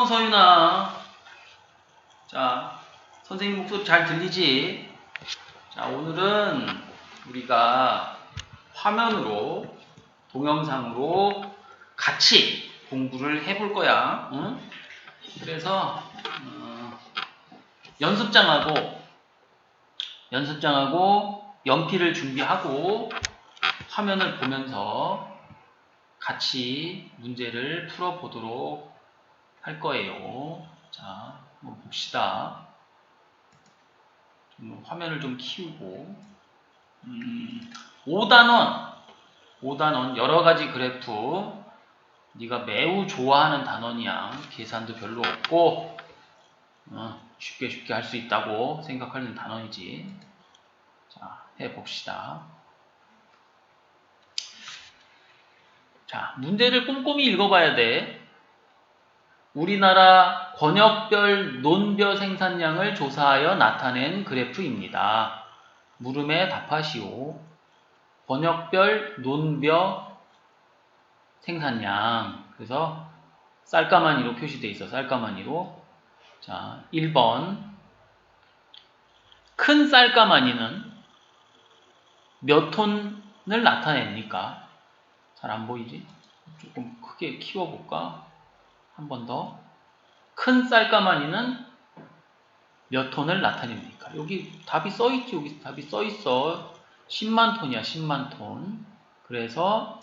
서윤아. 자, 선생님 목소리 잘 들리지? 자, 오늘은 우리가 화면으로, 동영상으로 같이 공부를 해볼 거야. 응? 그래서 연습장하고 연필을 준비하고 화면을 보면서 같이 문제를 풀어보도록 할 거예요. 자, 한번 봅시다. 화면을 좀 키우고 5단원 여러 가지 그래프 네가 매우 좋아하는 단원이야. 계산도 별로 없고 쉽게 할 수 있다고 생각하는 단원이지. 자, 해봅시다. 자, 문제를 꼼꼼히 읽어봐야 돼. 우리나라 권역별 논벼 생산량을 조사하여 나타낸 그래프입니다. 물음에 답하시오. 권역별 논벼 생산량. 그래서 쌀가마니로 표시되어 있어. 쌀가마니로. 자, 1번. 큰 쌀가마니는 몇 톤을 나타냅니까? 잘 안 보이지? 조금 크게 키워볼까? 한 번 더. 큰 쌀가마니는 몇 톤을 나타냅니까? 여기 답이 써있지? 여기 답이 써있어. 10만 톤이야, 10만 톤. 그래서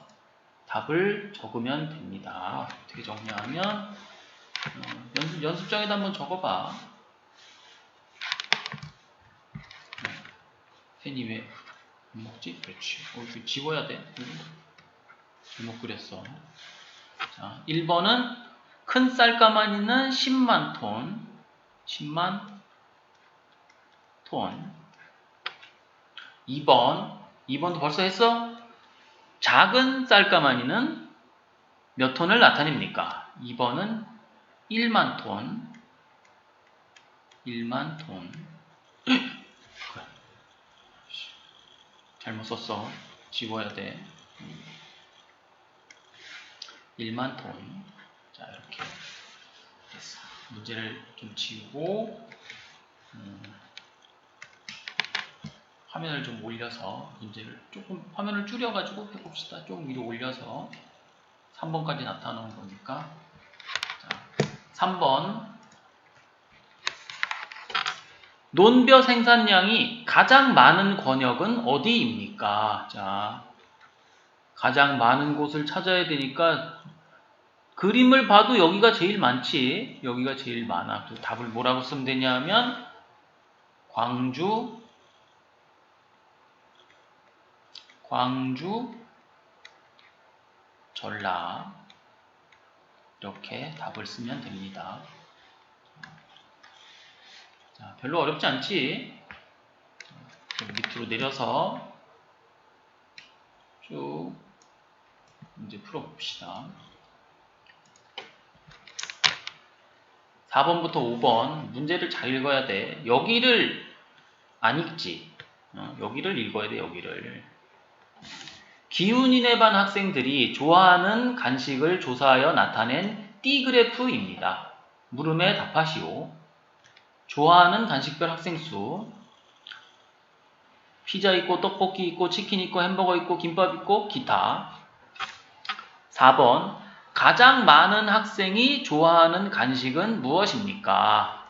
답을 적으면 됩니다. 어떻게 적냐면, 연습장에다 한번 적어봐. 펜이 왜 안 먹지? 그렇지. 이거 지워야 돼. 잘못 그렸어. 자, 1번은 큰 쌀가마니는 10만 톤. 10만 톤. 2번도 벌써 했어? 작은 쌀가마니는 몇 톤을 나타냅니까? 2번은 1만 톤. 1만 톤. 잘못 썼어. 지워야 돼. 1만 톤. 자, 이렇게 됐어. 문제를 좀 지우고 화면을 좀 올려서 문제를 조금 화면을 줄여가지고 해봅시다. 좀 위로 올려서 3번까지 나타나는 거니까. 자, 3번. 논벼 생산량이 가장 많은 권역은 어디입니까? 자, 가장 많은 곳을 찾아야 되니까 그림을 봐도 여기가 제일 많지. 여기가 제일 많아. 그 답을 뭐라고 쓰면 되냐면 광주, 전라 이렇게 답을 쓰면 됩니다. 자, 별로 어렵지 않지? 좀 밑으로 내려서 쭉 문제 풀어봅시다. 4번부터 5번 문제를 잘 읽어야 돼. 여기를 안 읽지. 여기를 읽어야 돼. 여기를. 기훈이네 반 학생들이 좋아하는 간식을 조사하여 나타낸 D그래프입니다. 물음에 답하시오. 좋아하는 간식별 학생 수. 피자 있고 떡볶이 있고 치킨 있고 햄버거 있고 김밥 있고 기타. 4번. 가장 많은 학생이 좋아하는 간식은 무엇입니까?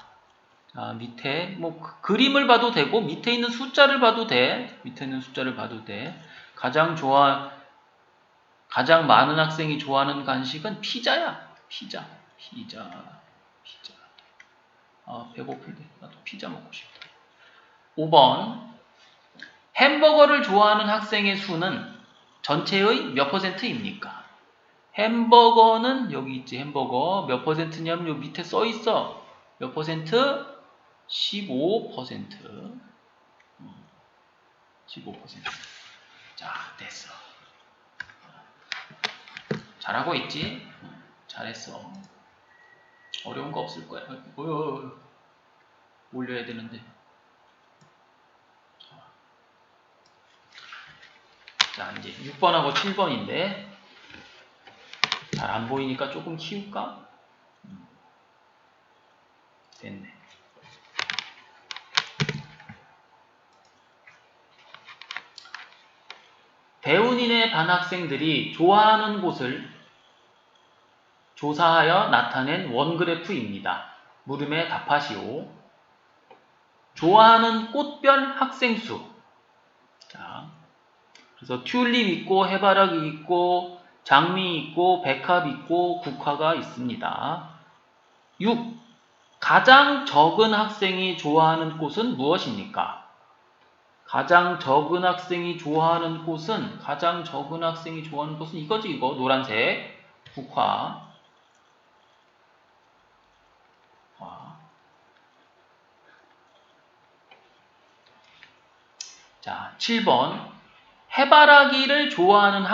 자, 밑에 뭐 그림을 봐도 되고 밑에 있는 숫자를 봐도 돼. 밑에 있는 숫자를 봐도 돼. 가장 많은 학생이 좋아하는 간식은 피자야. 피자. 아, 배고픈데 나도 피자 먹고 싶다. 5번. 햄버거를 좋아하는 학생의 수는 전체의 몇 %입니까? 햄버거는 여기 있지. 햄버거 몇 %냐면 여기 밑에 써 있어. 몇 %? 15%. 15%. 자, 됐어. 잘하고 있지? 잘했어. 어려운 거 없을 거야. 올려야 되는데. 자, 이제 6번하고 7번인데 잘 안 보이니까 조금 키울까? 됐네. 배운인의 반 학생들이 좋아하는 곳을 조사하여 나타낸 원그래프입니다. 물음에 답하시오. 좋아하는 꽃별 학생 수. 자, 그래서 튤립 있고 해바라기 있고 장미 있고 백합 있고 국화가 있습니다. 6. 가장 적은 학생이 좋아하는 꽃은 무엇입니까? 가장 적은 학생이 좋아하는 꽃은 이거지 이거 노란색 국화. 자, 7번 해바라기를 좋아하는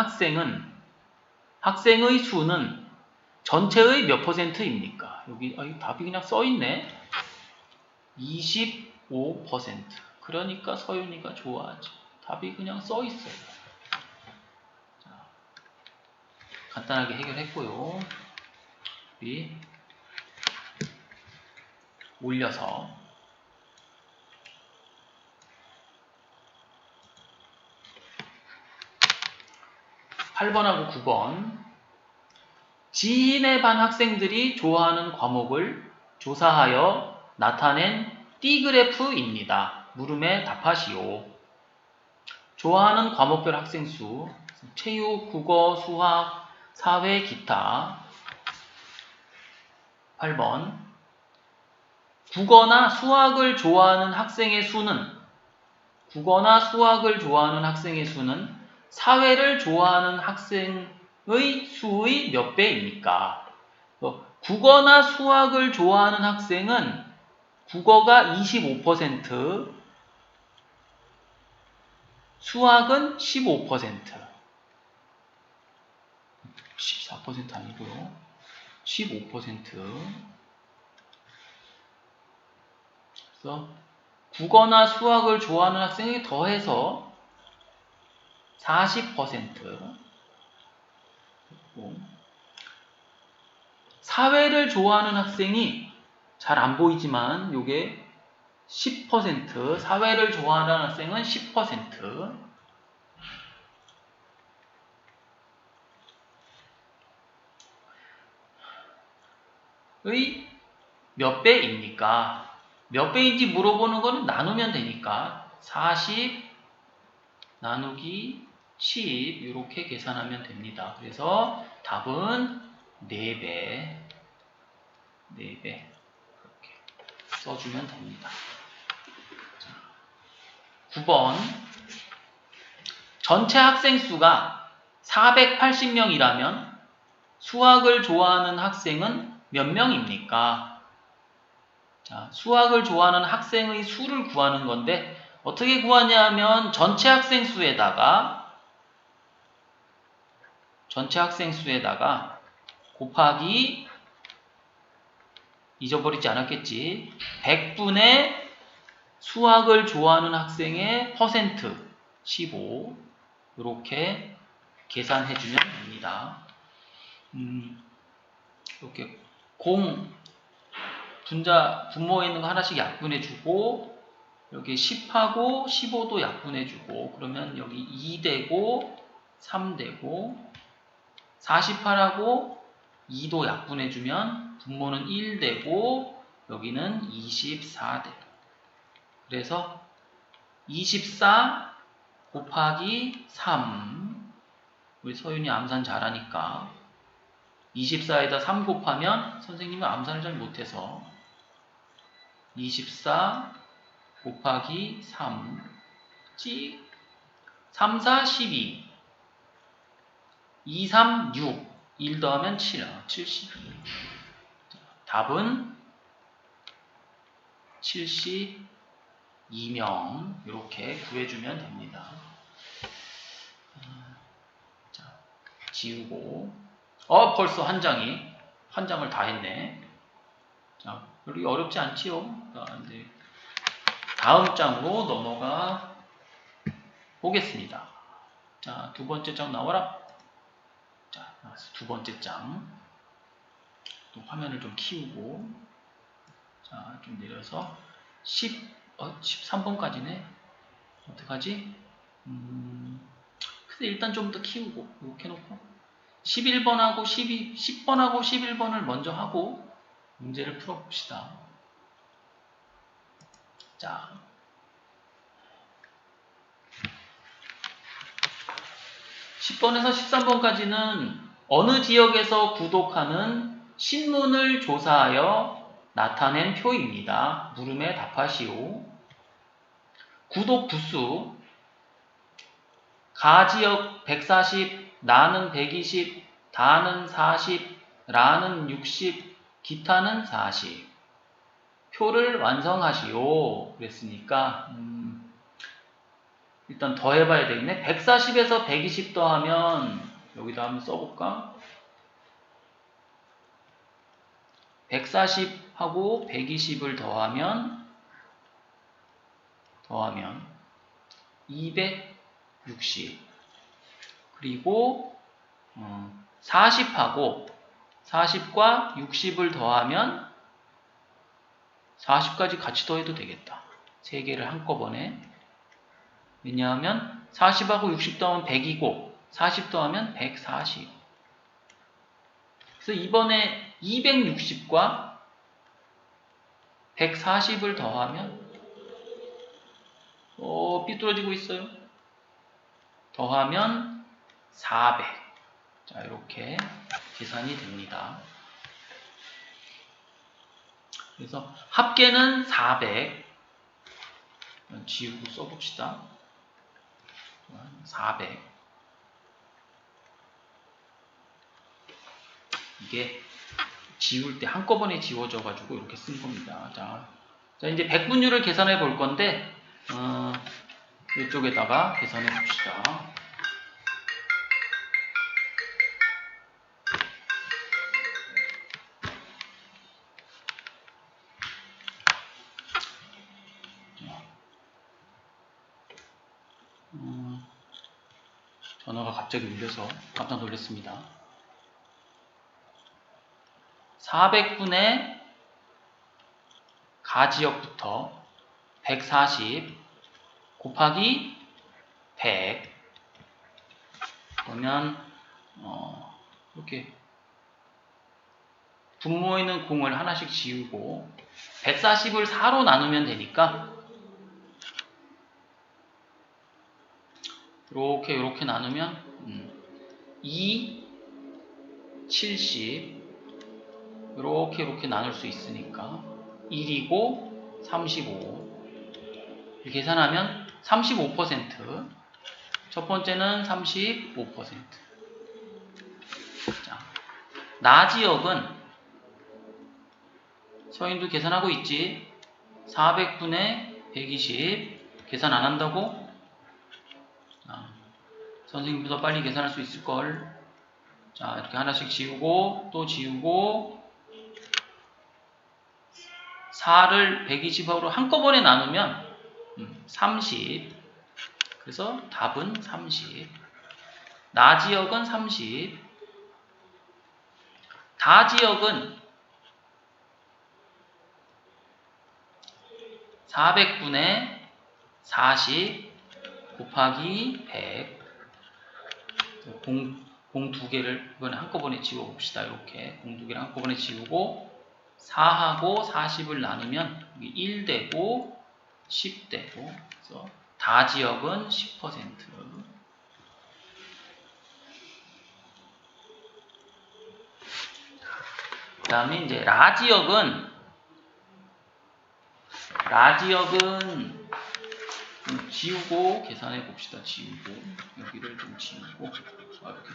학생의 수는 전체의 몇 %입니까? 여기 답이 그냥 써있네. 25%. 그러니까 서윤이가 좋아하죠. 답이 그냥 써있어요. 자, 간단하게 해결했고요. 우리 올려서 8번하고 9번 지인의 반 학생들이 좋아하는 과목을 조사하여 나타낸 D그래프입니다. 물음에 답하시오. 좋아하는 과목별 학생 수 체육, 국어, 수학, 사회, 기타. 8번 국어나 수학을 좋아하는 학생의 수는 사회를 좋아하는 학생의 수의 몇 배입니까? 국어나 수학을 좋아하는 학생은 국어가 25%, 수학은 15%. 14% 아니고요. 15%. 그래서 국어나 수학을 좋아하는 학생이 더해서 40%. 사회를 좋아하는 학생이 잘 안 보이지만 요게 10%. 사회를 좋아하는 학생은 10%. 의 몇 배입니까? 몇 배인지 물어보는 거는 나누면 되니까 40 나누기 10 이렇게 계산하면 됩니다. 그래서 답은 4배. 4배 이렇게 써주면 됩니다. 9번 전체 학생 수가 480명이라면 수학을 좋아하는 학생은 몇 명입니까? 자, 수학을 좋아하는 학생의 수를 구하는 건데 어떻게 구하냐면 전체 학생 수에다가 곱하기 잊어버리지 않았겠지. 100분의 수학을 좋아하는 학생의 퍼센트 15 이렇게 계산해주면 됩니다. 이렇게 분모에 있는 거 하나씩 약분해주고 여기 10하고 15도 약분해주고 그러면 여기 2되고 3되고 48하고 2도 약분해주면 분모는 1되고 여기는 24되고 그래서 24 곱하기 3 우리 서윤이 암산 잘하니까 24에다 3 곱하면 선생님은 암산을 잘 못해서 24 곱하기 3 찍 3, 4, 12 2, 3, 6 1 더하면 7, 72 답은 72명 이렇게 구해주면 됩니다. 자, 지우고 벌써 한 장을 다 했네. 자, 여기 어렵지 않지요? 이제 다음 장으로 넘어가 보겠습니다. 자, 두 번째 장 나와라. 자, 두 번째 장. 또 화면을 좀 키우고. 자, 좀 내려서 13번까지네. 어떡하지? 근데 일단 좀 더 키우고 이렇게 해놓고 11번하고 10번하고 11번을 먼저 하고 문제를 풀어봅시다. 자, 10번에서 13번까지는 어느 지역에서 구독하는 신문을 조사하여 나타낸 표입니다. 물음에 답하시오. 구독 부수 가지역 140, 나는 120, 다는 40, 라는 60, 기타는 40. 표를 완성하시오. 그랬으니까 일단 더해봐야 되겠네. 140에서 120 더하면 여기다 한번 써볼까? 140하고 120을 더하면 260. 그리고 40과 60을 더하면 40까지 같이 더해도 되겠다. 3개를 한꺼번에. 왜냐하면 40하고 60 더하면 100이고 40 더하면 140. 그래서 이번에 260과 140을 더하면 삐뚤어지고 있어요. 더하면 400. 자, 이렇게 계산이 됩니다. 그래서 합계는 400. 지우고 써봅시다. 400. 이게 지울 때 한꺼번에 지워져가지고 이렇게 쓴 겁니다. 자, 이제 백분율을 계산해 볼 건데, 이쪽에다가 계산해 봅시다. 전화가 갑자기 울려서 깜짝 놀랐습니다. 400분의 가지역부터 140 곱하기 100 그러면 이렇게 분모에 있는 공을 하나씩 지우고 140을 4로 나누면 되니까 이렇게 나누면 2, 70 이렇게 나눌 수 있으니까 1이고 35 이렇게 계산하면 35%. 첫 번째는 35%. 자, 나지역은 서인도 계산하고 있지. 400분의 120 계산 안 한다고? 선생님보다 빨리 계산할 수 있을걸. 자, 이렇게 하나씩 지우고 또 지우고 4를 120으로 한꺼번에 나누면 30. 그래서 답은 30. 나지역은 30. 다지역은 400분의 40 곱하기 100. 공 2개를 이번에 한꺼번에 지워봅시다. 이렇게 공 2개를 한꺼번에 지우고 4하고 40을 나누면 1 되고 10 되고 그래서 다지역은 10%. 그 다음에 이제 라지역은 좀 지우고 계산해 봅시다. 지우고 여기를 좀 지우고 이렇게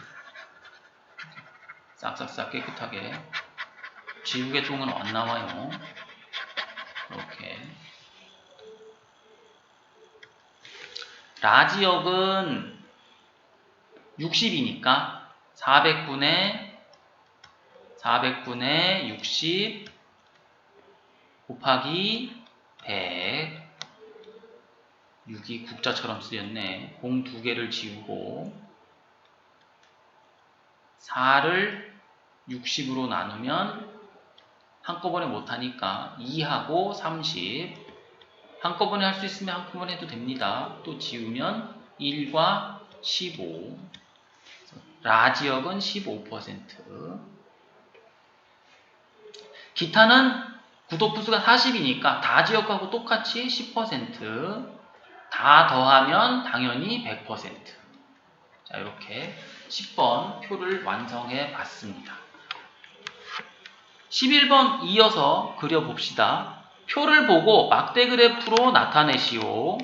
싹싹싹 깨끗하게 지우개 똥은 안 나와요. 이렇게 라지역은 60이니까 400분의 60 곱하기 100 6이 국자처럼 쓰였네. 공 2개를 지우고 4를 60으로 나누면 한꺼번에 못하니까 2하고 30. 한꺼번에 할 수 있으면 한꺼번에 해도 됩니다. 또 지우면 1과 15. 라지역은 15%. 기타는 구도푸수가 40이니까 다지역하고 똑같이 10%. 다 더하면 당연히 100%. 자, 이렇게 10번 표를 완성해 봤습니다. 11번 이어서 그려봅시다. 표를 보고 막대 그래프로 나타내시오.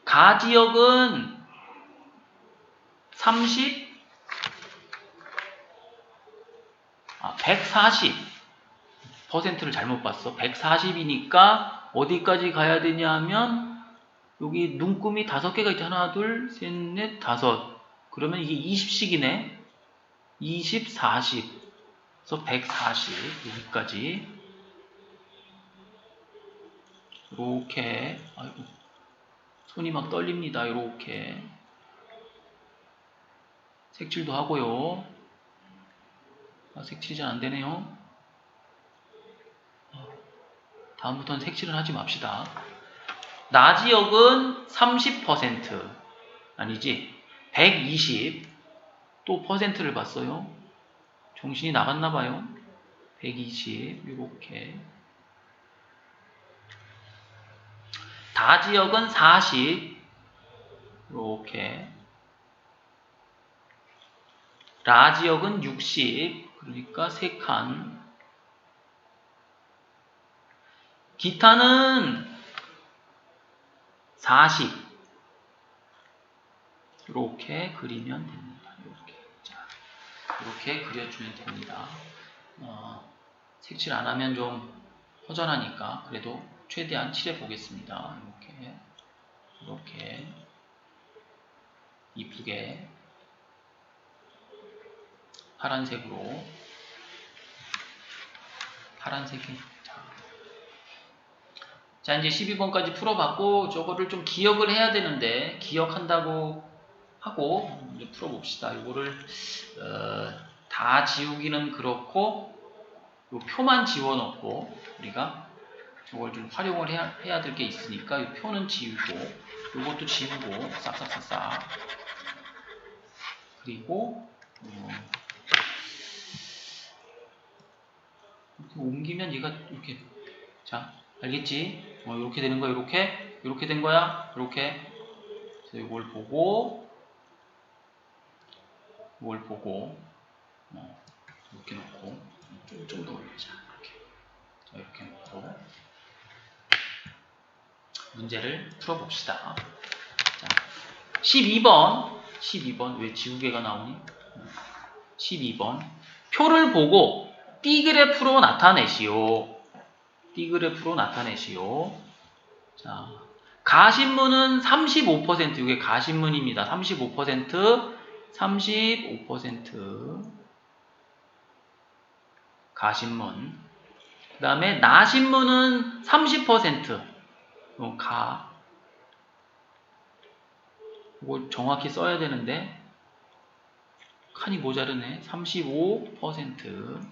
가지역은 140%를 잘못 봤어. 140이니까 어디까지 가야 되냐 하면 여기 눈금이 5개가 있죠. 하나, 둘, 셋, 넷, 5. 그러면 이게 20씩이네. 20, 40. 그래서 140 여기까지 이렇게. 아이고, 손이 막 떨립니다. 이렇게 색칠도 하고요. 색칠이 잘 안되네요. 다음부터는 색칠은 하지 맙시다. 나지역은 30%. 아니지, 120. 또 퍼센트를 봤어요. 정신이 나갔나봐요. 120 이렇게. 다지역은 40 이렇게. 라지역은 60, 그러니까 3칸. 기타는 40 이렇게 그리면 됩니다. 이렇게. 자, 이렇게 그려주면 됩니다. 색칠 안하면 좀 허전하니까 그래도 최대한 칠해 보겠습니다. 이렇게 이쁘게 파란색으로. 파란색이. 자, 이제 12번까지 풀어봤고 저거를 좀 기억을 해야 되는데 기억한다고 하고 이제 풀어봅시다. 이거를 다 지우기는 그렇고 요 표만 지워놓고 우리가 저걸 좀 활용을 해야 될 게 있으니까 이 표는 지우고 요것도 지우고 싹싹싹싹. 그리고 이렇게 옮기면 얘가 이렇게. 자, 알겠지? 이렇게 되는 거야. 이렇게 된 거야. 이렇게. 그래서 이걸 보고 이렇게 놓고 좀 더 올리자. 이렇게 놓고 문제를 풀어봅시다. 자, 12번 왜 지우개가 나오니? 12번 표를 보고 B그래프로 나타내시오. B그래프로 나타내시오. 자, 가신문은 35%. 이게 가신문입니다. 35% 가신문. 그 다음에 나신문은 30%. 이거 정확히 써야 되는데 칸이 모자르네. 35%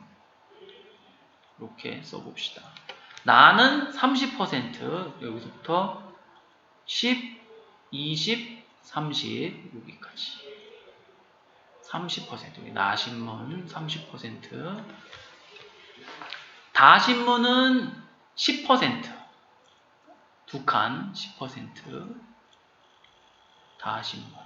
이렇게 써봅시다. 나는 30%. 여기서부터 10, 20, 30 여기까지 30%. 나신문 30%. 다신문은 10%. 두 칸 10%. 다신문.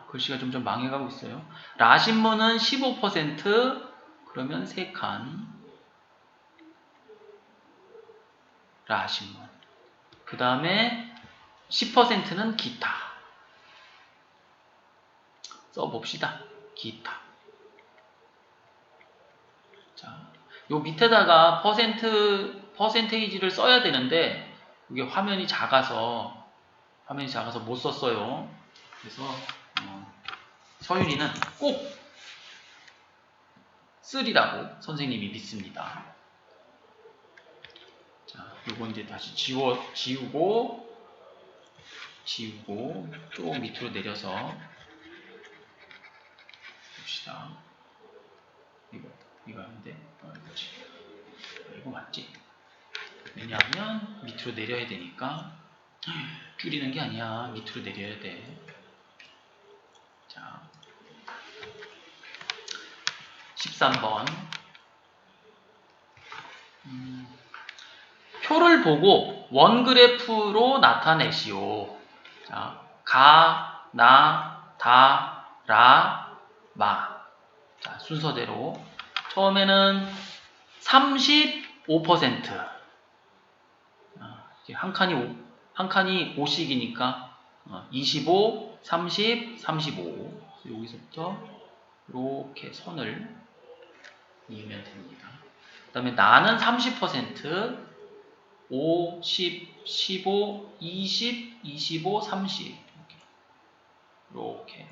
글씨가 점점 망해가고 있어요. 라신문은 15%. 그러면 3칸. 라신문. 그 다음에 10%는 기타. 써봅시다. 기타. 자, 요 밑에다가 퍼센테이지를 써야 되는데 이게 화면이 작아서 못 썼어요. 그래서 서윤이는 꼭 쓰리라고 선생님이 믿습니다. 자, 요거 이제 다시 지우고 또 밑으로 내려서 봅시다. 이거 아닌데? 이거지. 이거 맞지? 왜냐하면 밑으로 내려야 되니까. 줄이는 게 아니야. 밑으로 내려야 돼. 자, 13번. 표를 보고 원그래프로 나타내시오. 자, 가, 나, 다, 라, 마. 자, 순서대로. 처음에는 35%. 한 칸이 5씩이니까 25, 30, 35. 여기서부터 이렇게 선을 이으면 됩니다. 그 다음에 나는 30%, 5, 10, 15, 20, 25, 30. 이렇게.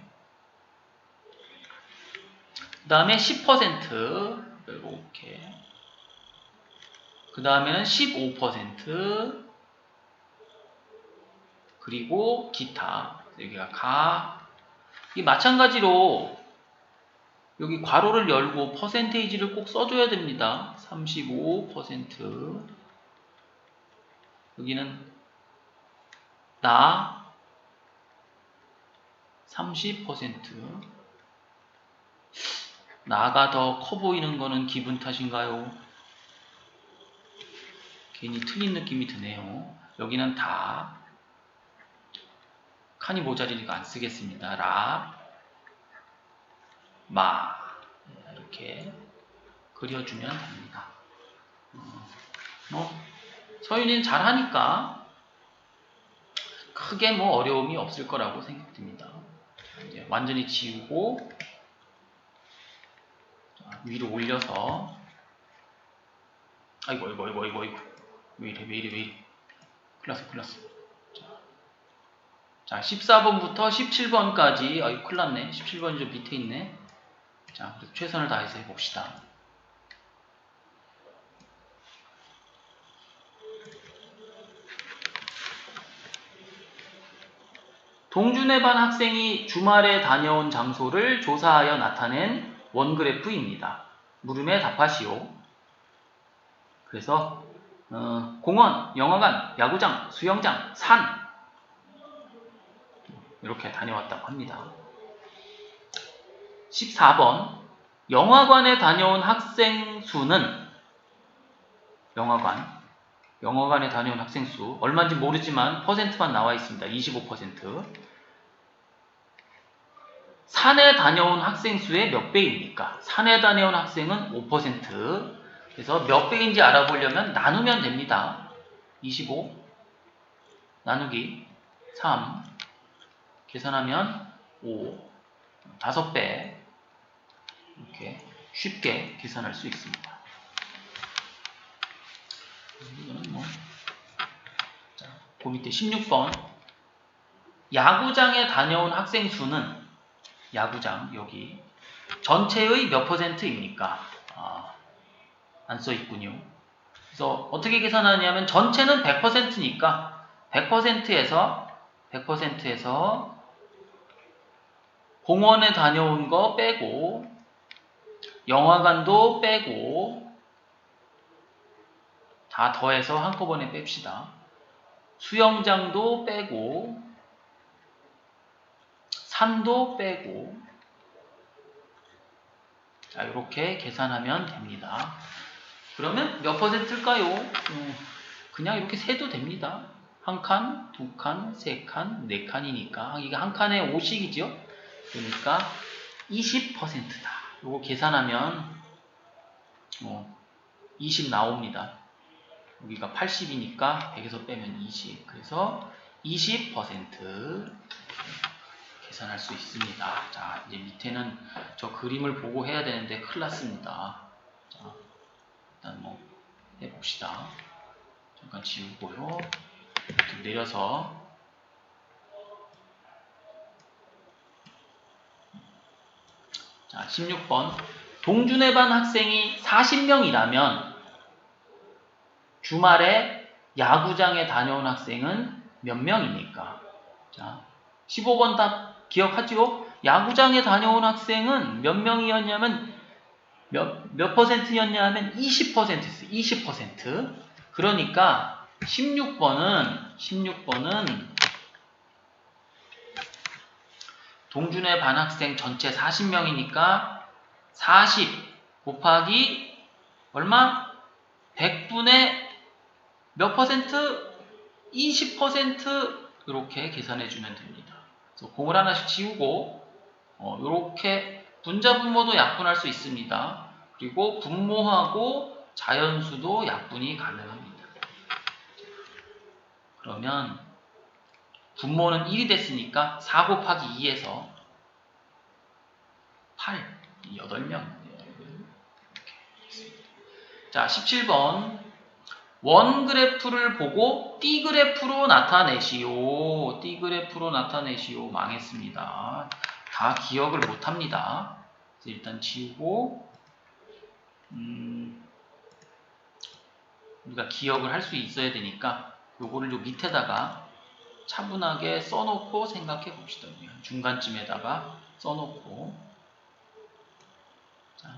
그 다음에 10%, 이렇게. 그 다음에는 15%, 그리고 기타. 여기가 가. 이 마찬가지로 여기 괄호를 열고 퍼센테이지를 꼭 써줘야 됩니다. 35%. 여기는 나 30%. 나가 더 커 보이는 거는 기분 탓인가요? 괜히 틀린 느낌이 드네요. 여기는 다. 칸이 모자리니까 안 쓰겠습니다. 라, 마. 이렇게 그려주면 됩니다. 서윤이는 잘하니까 크게 뭐 어려움이 없을 거라고 생각됩니다. 이제 완전히 지우고 위로 올려서 아이고 왜 이래 큰일 났어. 자 14번부터 17번까지 아이고 큰일 났네. 17번이 좀 밑에 있네. 자 최선을 다해서 해봅시다. 동준의 반 학생이 주말에 다녀온 장소를 조사하여 나타낸 원그래프입니다. 물음에 답하시오. 그래서 공원, 영화관, 야구장, 수영장, 산 이렇게 다녀왔다고 합니다. 14번 영화관에 다녀온 학생 수는 영화관에 다녀온 학생 수 얼마인지 모르지만 퍼센트만 나와 있습니다. 25%. 산에 다녀온 학생 수의 몇 배입니까? 산에 다녀온 학생은 5%. 그래서 몇 배인지 알아보려면 나누면 됩니다. 25 나누기 3 계산하면 5 5배 이렇게 쉽게 계산할 수 있습니다. 이거는 자, 그 밑에 16번 야구장에 다녀온 학생 수는 야구장 여기 전체의 몇 퍼센트입니까? 안 써있군요. 그래서 어떻게 계산하냐면 전체는 100%니까 100%에서 공원에 다녀온 거 빼고 영화관도 빼고 다 더해서 한꺼번에 뺍시다. 수영장도 빼고 산도 빼고 자 이렇게 계산하면 됩니다. 그러면 몇 퍼센트일까요? 그냥 이렇게 세도 됩니다. 한 칸, 두 칸, 세 칸, 네 칸이니까 이게 한 칸에 5씩이죠. 그러니까 20%다. 이거 계산하면 20 나옵니다. 여기가 80이니까 100에서 빼면 20. 그래서 20% 계산할 수 있습니다. 자, 이제 밑에는 저 그림을 보고 해야 되는데 큰일 났습니다. 자, 일단 해봅시다. 잠깐 지우고요. 이렇게 내려서 자, 16번 동준의 반 학생이 40명이라면 주말에 야구장에 다녀온 학생은 몇 명입니까? 자, 15번 답 기억하죠? 야구장에 다녀온 학생은 몇 명이었냐면 몇 퍼센트였냐면 20%였어요. 20%. 그러니까 16번은 동준의 반 학생 전체 40명이니까 40 곱하기 얼마? 100분의 몇 퍼센트? 20% 이렇게 계산해 주면 됩니다. 그래서 공을 하나씩 지우고 이렇게 분자 분모도 약분할 수 있습니다. 그리고 분모하고 자연수도 약분이 가능합니다. 그러면 분모는 1이 됐으니까 4 곱하기 2에서 8, 8명. 자, 17번. 원 그래프를 보고 띠 그래프로 나타내시오. 띠 그래프로 나타내시오. 망했습니다. 다 기억을 못합니다. 일단 지우고 우리가 기억을 할 수 있어야 되니까 요거를 요 밑에다가 차분하게 써놓고 생각해 봅시다. 중간쯤에다가 써놓고 자,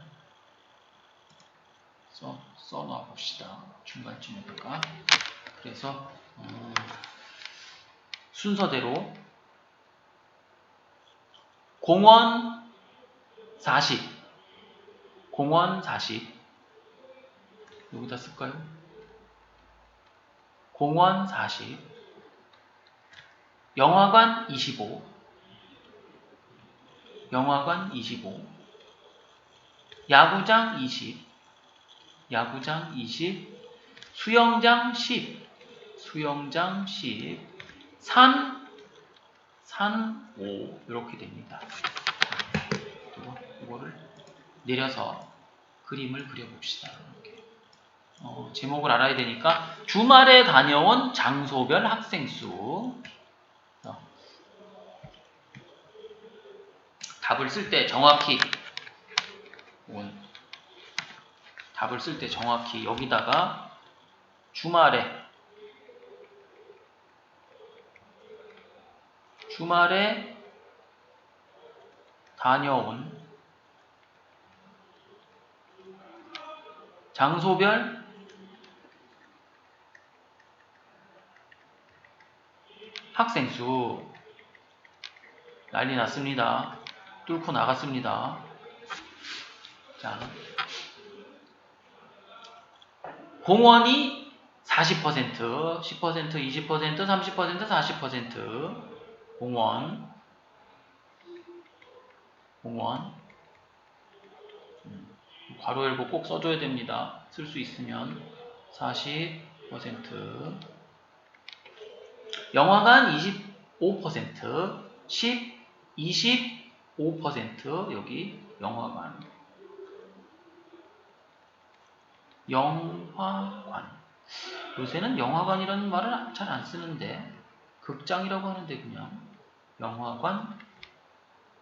써놔 봅시다. 중간쯤에다가 그래서 순서대로 공원 40 여기다 쓸까요? 공원 40 영화관 25 야구장 20 수영장 10 산 5 이렇게 됩니다. 그리고 이거를 내려서 그림을 그려봅시다. 이렇게. 제목을 알아야 되니까 주말에 다녀온 장소별 학생수. 답을 쓸 때 정확히 여기다가 주말에 다녀온 장소별 학생수. 난리 났습니다. 뚫고 나갔습니다. 자, 공원이 40%, 10%, 20%, 30%, 40% 공원 괄호 열고 꼭 써줘야 됩니다. 쓸 수 있으면 40% 영화관 25% 10, 25% 여기 영화관 요새는 영화관이라는 말을 잘 안 쓰는데 극장이라고 하는데 그냥 영화관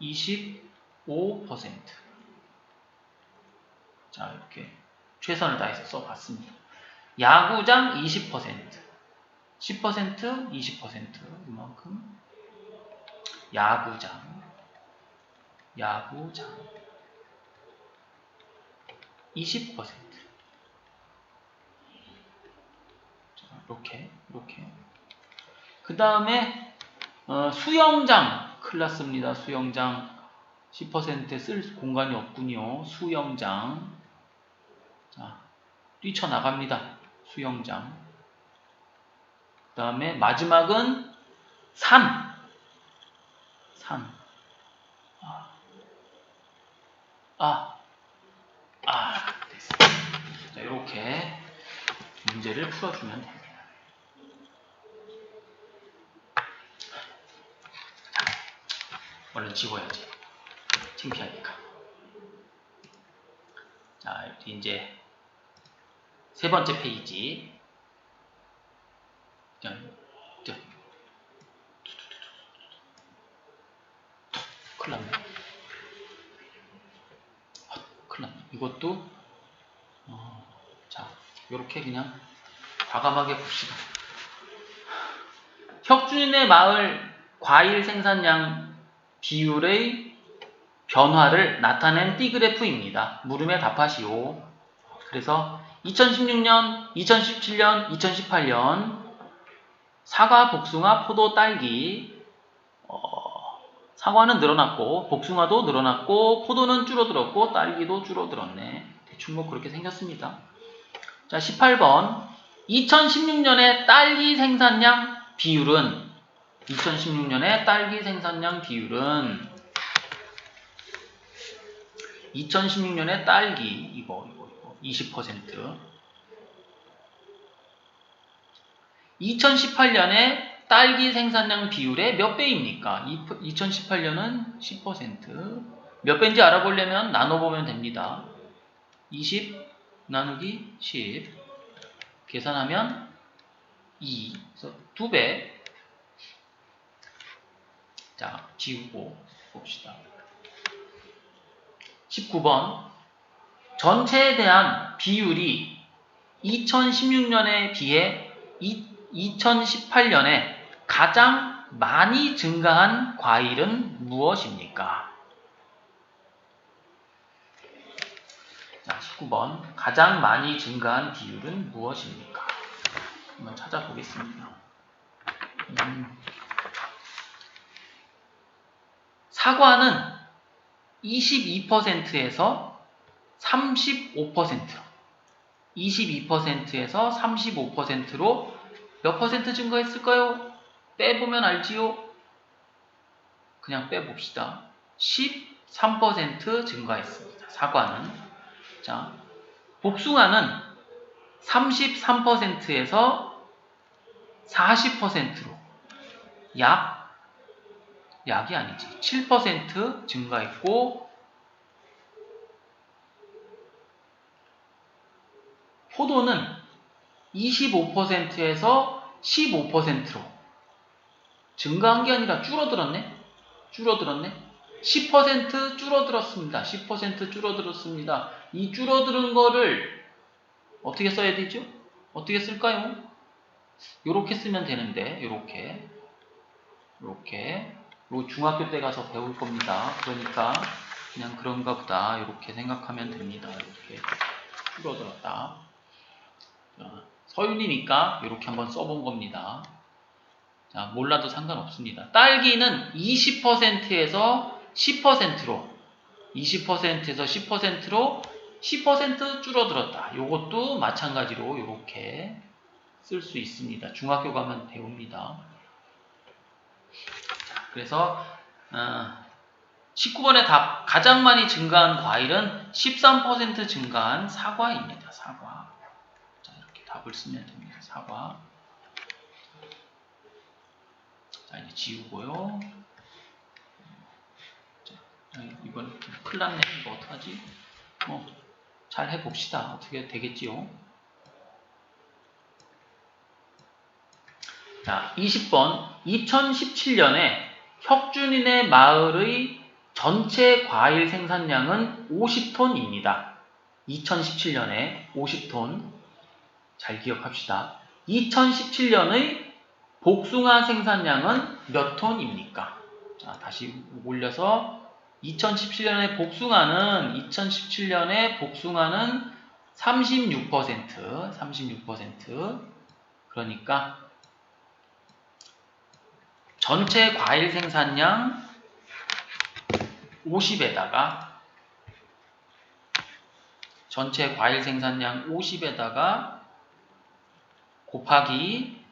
25% 자 이렇게 최선을 다해서 써봤습니다. 야구장 20% 10% 20% 이만큼 야구장 20% 자, 이렇게 그 다음에 수영장 큰일 났습니다. 수영장 10% 쓸 공간이 없군요. 수영장 자 뛰쳐나갑니다. 수영장 그 다음에 마지막은 산 됐습니다. 자, 이렇게 문제를 풀어주면 됩니다. 얼른 지워야지. 창피하니까. 자, 이제 세 번째 페이지. 큰일 났네. 이것도 자, 이렇게 그냥 과감하게 봅시다. 혁준이네 마을 과일 생산량 비율의 변화를 나타낸 D그래프입니다. 물음에 답하시오. 그래서 2016년, 2017년, 2018년 사과, 복숭아, 포도, 딸기 사과는 늘어났고 복숭아도 늘어났고 포도는 줄어들었고 딸기도 줄어들었네. 대충 뭐 그렇게 생겼습니다. 자, 18번 2016년의 딸기 생산량 비율은 2016년의 딸기 생산량 비율은 2016년의 딸기 이거 20% 2018년에 딸기 생산량 비율의 몇 배입니까? 2018년은 10%. 몇 배인지 알아보려면 나눠보면 됩니다. 20 나누기 10 계산하면 2 그래서 2배. 자, 지우고 봅시다. 19번 전체에 대한 비율이 2016년에 비해 2018년에 가장 많이 증가한 과일은 무엇입니까? 자, 19번 가장 많이 증가한 비율은 무엇입니까? 한번 찾아보겠습니다. 사과는 22%에서 35% 22%에서 35%로 몇 퍼센트 증가했을까요? 빼보면 알지요? 그냥 빼봅시다. 13% 증가했습니다. 사과는. 자, 복숭아는 33%에서 40%로 약이 아니지. 7% 증가했고 포도는 25%에서 15%로 증가한 게 아니라 줄어들었네. 10% 줄어들었습니다. 10% 줄어들었습니다. 이 줄어드는 거를 어떻게 써야 되죠? 어떻게 쓸까요? 요렇게 쓰면 되는데 요렇게 요 중학교 때 가서 배울 겁니다. 그러니까 그냥 그런가 보다 이렇게 생각하면 됩니다. 이렇게 줄어들었다. 서윤이니까 이렇게 한번 써본 겁니다. 자, 몰라도 상관없습니다. 딸기는 20%에서 10%로 20%에서 10%로 10% 줄어들었다. 이것도 마찬가지로 이렇게 쓸 수 있습니다. 중학교 가면 배웁니다. 자, 그래서 19번의 답 가장 많이 증가한 과일은 13% 증가한 사과입니다. 사과. 자, 이렇게 답을 쓰면 됩니다. 사과. 자, 이제 지우고요. 자, 이건 큰일 났네. 이거 어떡하지? 잘 해봅시다. 어떻게 되겠지요? 자, 20번. 2017년에 혁준이네 마을의 전체 과일 생산량은 50톤입니다. 2017년에 50톤. 잘 기억합시다. 2017년의 복숭아 생산량은 몇 톤입니까? 자, 다시 올려서 2017년에 복숭아는 36% 그러니까 전체 과일 생산량 50에다가 곱하기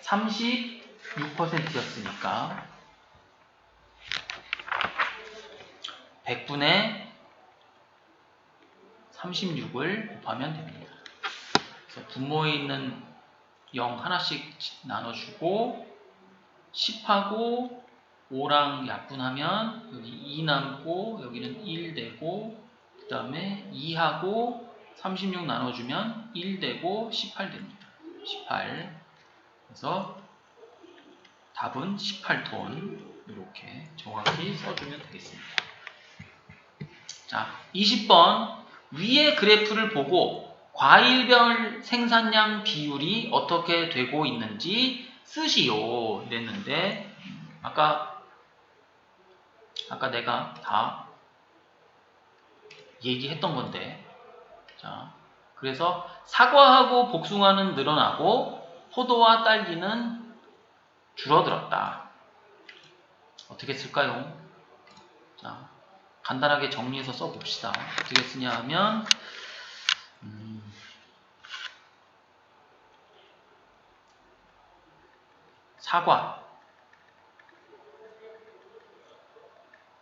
36%였으니까 100분의 36을 곱하면 됩니다. 그래서 분모에 있는 0 하나씩 나눠주고 10하고 5랑 약분하면 여기 2 남고 여기는 1 되고 그 다음에 2하고 36 나눠주면 1 되고 18 됩니다. 18. 그래서 답은 18톤. 이렇게 정확히 써주면 되겠습니다. 자, 20번 위의 그래프를 보고 과일별 생산량 비율이 어떻게 되고 있는지 쓰시오 냈는데 아까 아까 내가 다 얘기했던 건데. 자, 그래서 사과하고 복숭아는 늘어나고 포도와 딸기는 줄어들었다. 어떻게 쓸까요? 자, 간단하게 정리해서 써봅시다. 어떻게 쓰냐 하면 사과,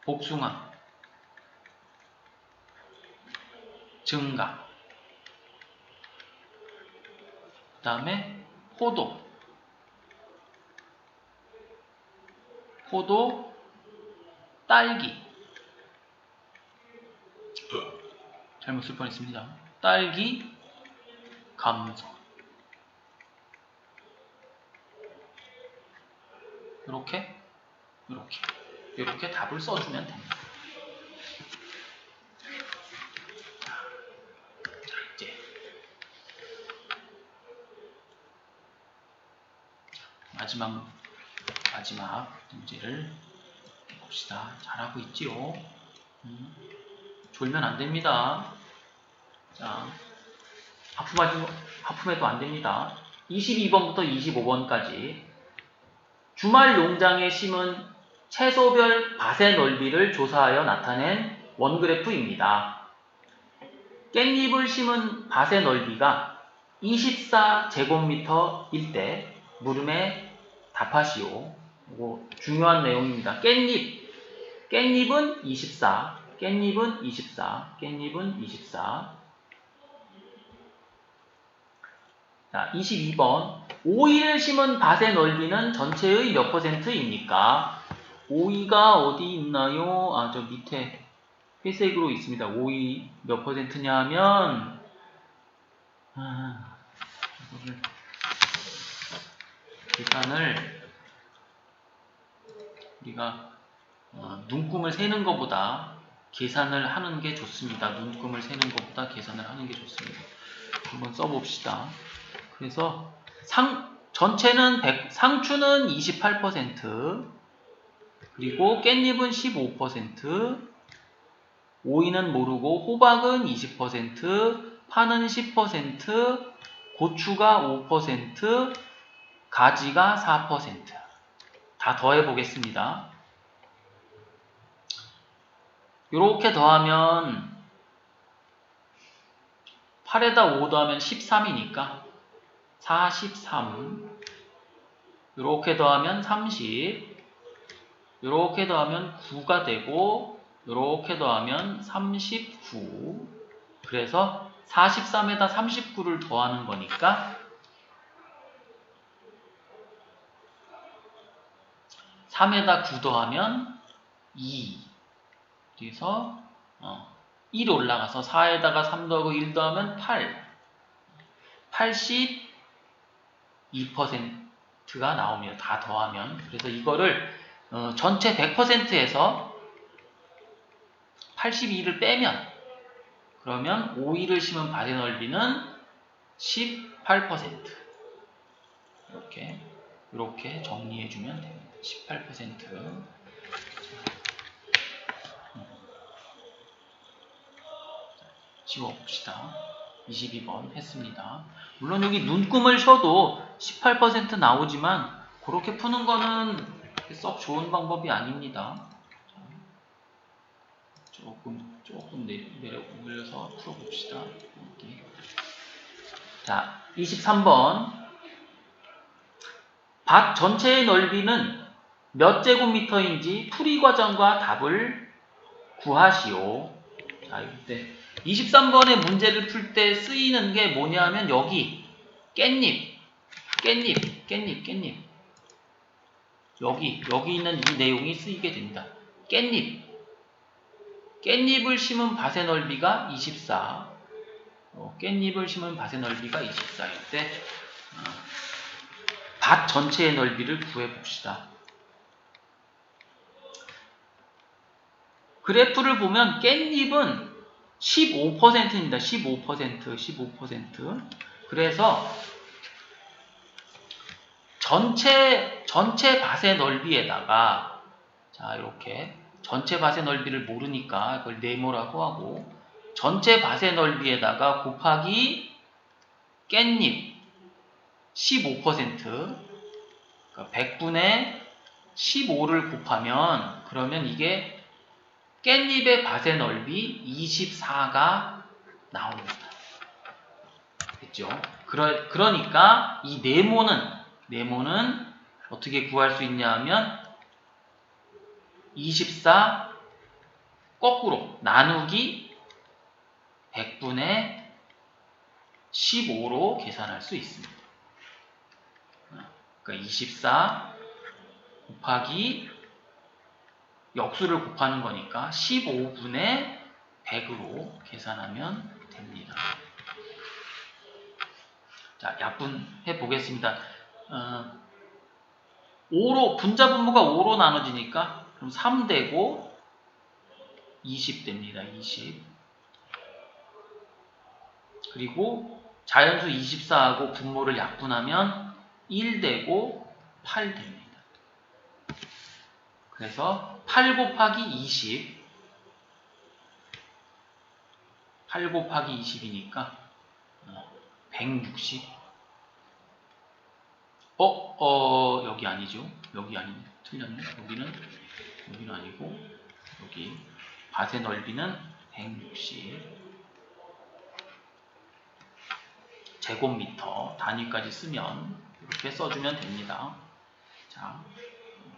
복숭아, 증가, 그 다음에 포도, 딸기, 잘못 쓸 뻔했습니다. 딸기, 감소. 이렇게 답을 써주면 됩니다. 자, 이제 마지막 문제를 봅시다. 잘하고 있지요? 졸면 안 됩니다. 자, 하품해도 안 됩니다. 22번부터 25번까지 주말 농장에 심은 채소별 밭의 넓이를 조사하여 나타낸 원그래프입니다. 깻잎을 심은 밭의 넓이가 24제곱미터일 때 물음에 답하시오. 이거 중요한 내용입니다. 깻잎은 24, 깻잎은 24, 깻잎은 24. 자, 22번. 오이를 심은 밭의 넓이는 전체의 몇 %입니까? 오이가 어디 있나요? 아, 저 밑에 회색으로 있습니다. 오이 몇 %냐 하면, 이거를 계산을 우리가 눈금을 세는 것보다 계산을 하는 게 좋습니다. 눈금을 세는 것보다 계산을 하는 게 좋습니다. 한번 써봅시다. 그래서 상추는 28%, 그리고 깻잎은 15%, 오이는 모르고 호박은 20%, 파는 10%, 고추가 5%, 가지가 4%. 다 더해 보겠습니다. 이렇게 더하면 8에다 5 더하면 13이니까 43. 이렇게 더하면 30. 이렇게 더하면 9가 되고 이렇게 더하면 39. 그래서 43에다 39를 더하는 거니까 3에다 9 더하면 2. 그래서 1 올라가서 4에다가 3 더하고 1 더하면 8. 82%가 나옵니다. 다 더하면. 그래서 이거를 전체 100%에서 82를 빼면, 그러면 오이를 심은 밭의 넓이는 18%. 이렇게 정리해주면 됩니다. 18%. 지워봅시다. 22번 했습니다. 물론 여기 눈금을 쉬어도 18% 나오지만 그렇게 푸는 거는 썩 좋은 방법이 아닙니다. 조금 내려서 풀어봅시다. 여기. 자, 23번. 밭 전체의 넓이는 몇 제곱미터인지 풀이 과정과 답을 구하시오. 자, 이때 23번의 문제를 풀 때 쓰이는 게 뭐냐면 여기 깻잎. 여기 있는 이 내용이 쓰이게 됩니다. 깻잎을 심은 밭의 넓이가 24. 깻잎을 심은 밭의 넓이가 24일 때 밭 전체의 넓이를 구해봅시다. 그래프를 보면 깻잎은 15%입니다. 15%. 그래서 전체 밭의 넓이에다가 자, 이렇게 전체 밭의 넓이를 모르니까 그걸 네모라고 하고, 전체 밭의 넓이에다가 곱하기 깻잎 15%, 그러니까 100분의 15를 곱하면, 그러면 이게 깻잎의 밭의 넓이 24가 나옵니다. 됐죠? 그러니까 이 네모는 어떻게 구할 수 있냐 하면 24 거꾸로 나누기 100분의 15로 계산할 수 있습니다. 그러니까 24 곱하기 역수를 곱하는 거니까 15분의 100으로 계산하면 됩니다. 자, 약분해 보겠습니다. 5로, 분자 분모가 5로 나눠지니까 그럼 3 되고 20 됩니다. 20. 그리고 자연수 24하고 분모를 약분하면 1 되고 8 됩니다. 그래서 8 곱하기 20, 8 곱하기 20이니까 160. 여기 아니죠? 여기 아니네. 틀렸네. 여기는 아니고, 여기 밭의 넓이는 160 제곱미터 단위까지 쓰면 이렇게 써주면 됩니다. 자,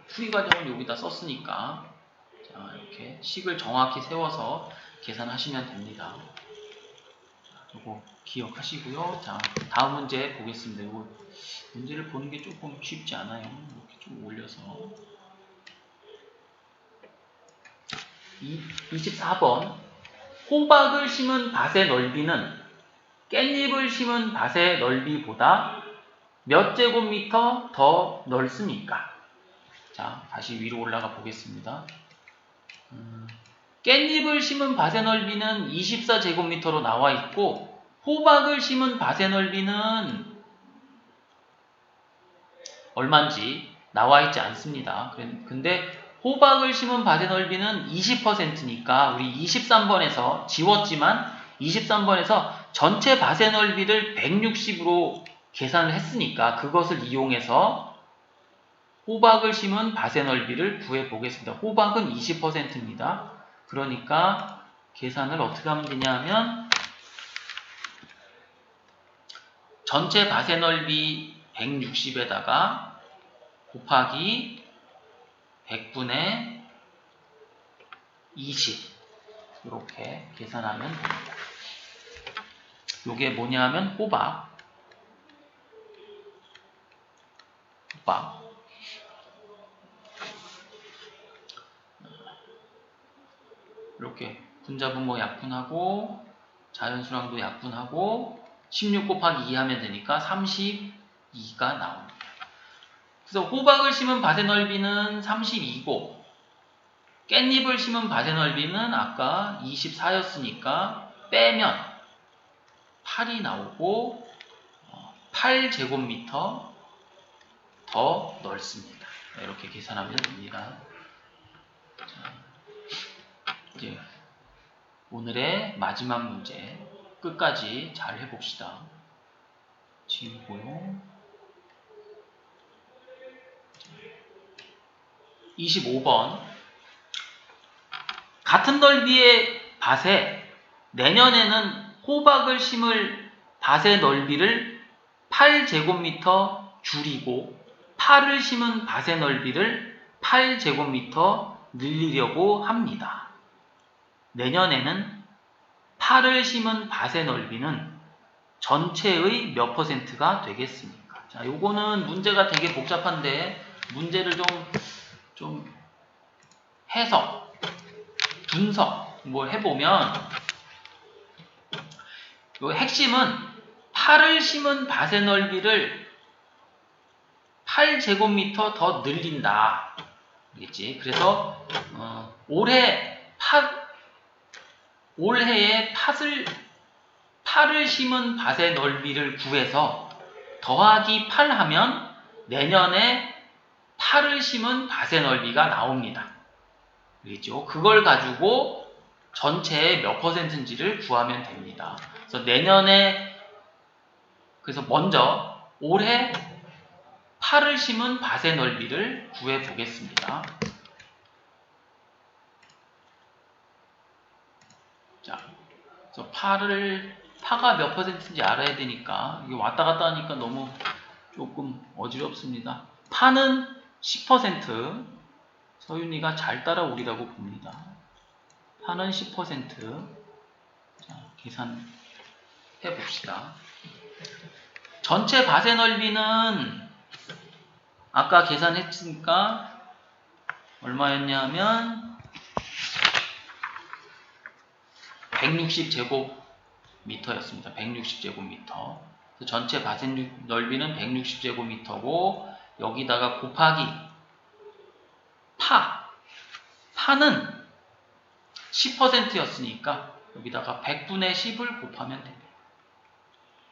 풀이 과정을 여기다 썼으니까, 자, 이렇게 식을 정확히 세워서 계산하시면 됩니다. 이거 기억하시고요. 자, 다음 문제 보겠습니다. 이거 문제를 보는 게 조금 쉽지 않아요. 이렇게 좀 올려서. 24번. 호박을 심은 밭의 넓이는 깻잎을 심은 밭의 넓이보다 몇 제곱미터 더 넓습니까? 자, 다시 위로 올라가 보겠습니다. 깻잎을 심은 밭의 넓이는 24제곱미터로 나와 있고, 호박을 심은 밭의 넓이는 얼마인지 나와 있지 않습니다. 근데 호박을 심은 밭의 넓이는 20%니까 우리 23번에서 지웠지만 23번에서 전체 밭의 넓이를 160으로 계산을 했으니까 그것을 이용해서 호박을 심은 밭의 넓이를 구해 보겠습니다. 호박은 20%입니다. 그러니까 계산을 어떻게 하면 되냐 하면 전체 밭의 넓이 160에다가 곱하기 100분의 20 이렇게 계산하면 됩니다. 이게 뭐냐 하면 호박 이렇게 분자분모 약분하고 자연수랑도 약분하고 16 곱하기 2 하면 되니까 32가 나옵니다. 그래서 호박을 심은 밭의 넓이는 32고 깻잎을 심은 밭의 넓이는 아까 24였으니까 빼면 8이 나오고 8제곱미터 더 넓습니다. 이렇게 계산하면 됩니다. 자, 이제 오늘의 마지막 문제 끝까지 잘 해봅시다. 지우고요. 25번. 같은 넓이의 밭에 내년에는 호박을 심을 밭의 넓이를 8제곱미터 줄이고 파를 심은 밭의 넓이를 8제곱미터 늘리려고 합니다. 내년에는 파를 심은 밭의 넓이는 전체의 몇 %가 되겠습니까? 자, 요거는 문제가 되게 복잡한데 문제를 좀 해석, 분석 뭐 해보면 요 핵심은 파를 심은 밭의 넓이를 8제곱미터 더 늘린다. 알겠지? 그래서 올해에 파를 심은 밭의 넓이를 구해서 더하기 8 하면 내년에 파를 심은 밭의 넓이가 나옵니다. 그겠죠. 그걸 가지고 전체의 몇 %인지를 구하면 됩니다. 그래서 그래서 먼저 올해 파를 심은 밭의 넓이를 구해 보겠습니다. 자, 그래서 파가 몇 %인지 알아야 되니까, 이게 왔다 갔다 하니까 너무 조금 어지럽습니다. 파는 10%, 서윤이가 잘 따라오리라고 봅니다. 파는 10%. 자, 계산해 봅시다. 전체 밭의 넓이는 아까 계산했으니까 얼마였냐면 160제곱미터였습니다. 160제곱미터. 전체 밭의 넓이는 160제곱미터고 여기다가 곱하기 파는 10%였으니까 여기다가 100분의 10을 곱하면 됩니다.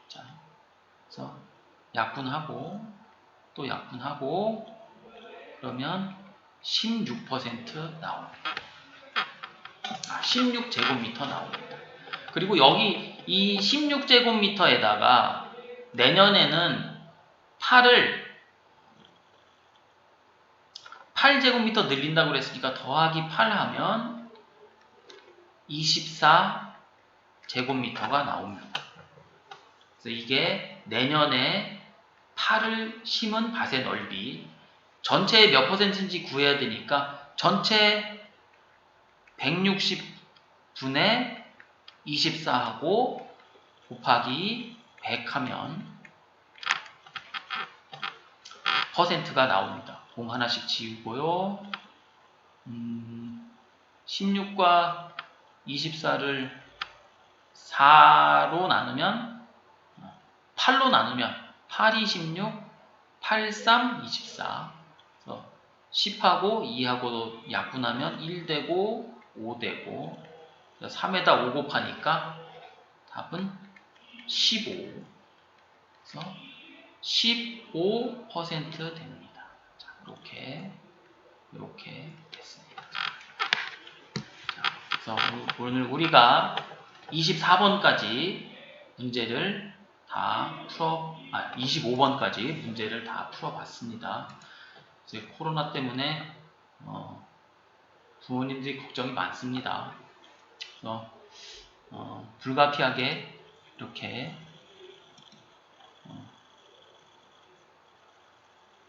자, 그래서 약분하고 또 약분하고 그러면 16% 나옵니다. 16제곱미터 나옵니다. 그리고 여기 이 16제곱미터에다가 내년에는 8제곱미터 늘린다고 그랬으니까 더하기 8 하면 24제곱미터가 나옵니다. 그래서 이게 내년에 파를 심은 밭의 넓이, 전체의 몇 %인지 구해야 되니까 전체 160분의 24하고 곱하기 100 하면 %가 나옵니다. 공 하나씩 지우고요. 16과 24를 4로 나누면 8로 나누면 8, 26, 8, 3, 24. 그래서 10하고 2하고도 약분하면 1 되고 5 되고 3에다 5 곱하니까 답은 15. 그래서 15% 됩니다. 자, 이렇게 됐습니다. 자, 그래서 오늘 우리가 24번까지 문제를 다 25번까지 문제를 다 풀어봤습니다. 이제 코로나 때문에 부모님들이 걱정이 많습니다. 그래서 불가피하게 이렇게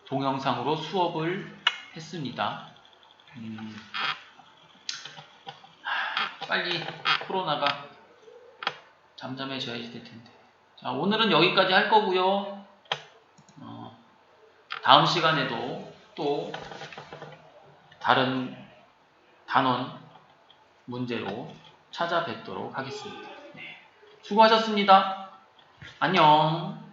동영상으로 수업을 했습니다. 빨리 코로나가 잠잠해져야지 될 텐데. 자, 오늘은 여기까지 할 거고요. 다음 시간에도 또 다른 단원 문제로 찾아뵙도록 하겠습니다. 네. 수고하셨습니다. 안녕.